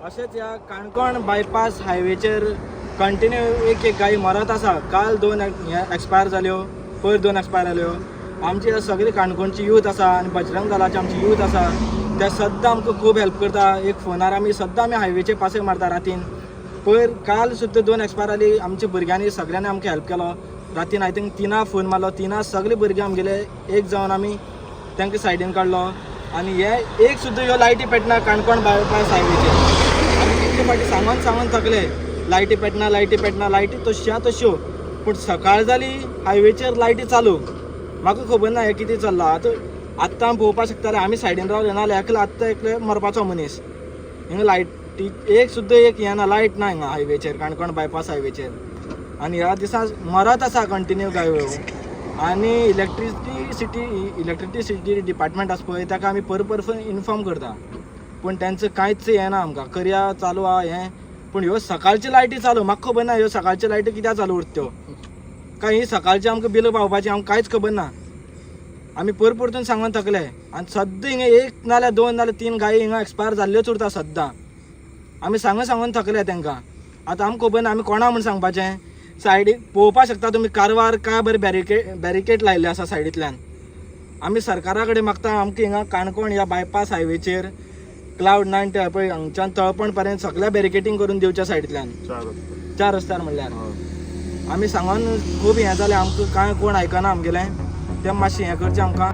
अशेंच ह्या Canacona bypass हायवेचेर continue एक गायी मरत आसा. काल 2 एक्सपायर जाल्यो, पयर 2 एक्सपायर जाल्यो. आमची सगळी काणकोणची यूथ आसा आनी बजरंग दलाची आमची यूथ आसा, ते सद्दां आमकां खूब हेल्प करता. एक फोनार आमी हायवेचे पासे मारता रातीन. पयर काल सुद्दां 2 एक्सपायर जाली. आमच्या भुरग्यांनी सगळ्यांनी आमकां हेल्प केलो. रातीन आय थिंक 3 फोन मारलो. 3 सगळे भुरगे आमगेले एक जावन आमी तांकां सायडीन काडलो. आनी हे एक सुद्दां ह्यो लायटी पेटना काणकोण बायपास हायवेचेर. आमी कितले फाटी सांगून थकले, लायटी पेटना लायटी तश्यो. पूण सकाळ जाली हायवेचेर लायटी चालू. म्हाका खबर ना हें कितें चल्लां. आतां पळोवपाक शकताले आमी सायडीन रावले नाल्यार एकले मरपाचो मनीस. हिंगा लायटी एक सुद्दां हें ना, लायट ना हिंगा हायवेचेर, काणकोण बायपास हायवेचेर. आनी ह्या दिसा मरत आसा कंटिन्यू गायो. आनी इलेक्ट्रिसिटी डिपार्टमेंट आसा पळय ताका आमी परत इन्फॉर्म करता, पूण तेंचं कांयच हें ना आमकां. करया चालू आहा हें. पूण ह्यो सकाळच्यो लायटी चालू. म्हाका खबर ना ह्यो सकाळच्यो लायटी कित्याक चालू उरत्यो काय. ही सकाळची आमकां बिल पावपाची आमकां कांयच खबर ना. आमी परतून सांगून थकले. आनी सद्दां हिंगा 1 नाल्यार 2 नाल्यार 3 गायी हिंगा एक्सपायर जाल्ल्योच उरता सद्दां. आमी सांगून थकले तांकां. आतां आमकां खबर ना आमी कोणा म्हूण सांगपाचें. सायडीक पळोवपाक शकता तुमी कारवार काय बरें बॅरिकेड लायल्ले आसा सायडींतल्यान. आमी सरकारा कडेन मागता आमकां हिंगा काणकोण ह्या बायपास हायवेचेर Cloud9 ते पळय हांगच्यान तळपण पर्यंत सगळ्या बॅरिकेटींग करून दिवच्या सायडींतल्यान. 4 रस्त्यार म्हणल्यार आमी सांगून खूब हें जालें. आमकां कांय कोण आयकना आमगेलें. तें मातशें हें करचें आमकां.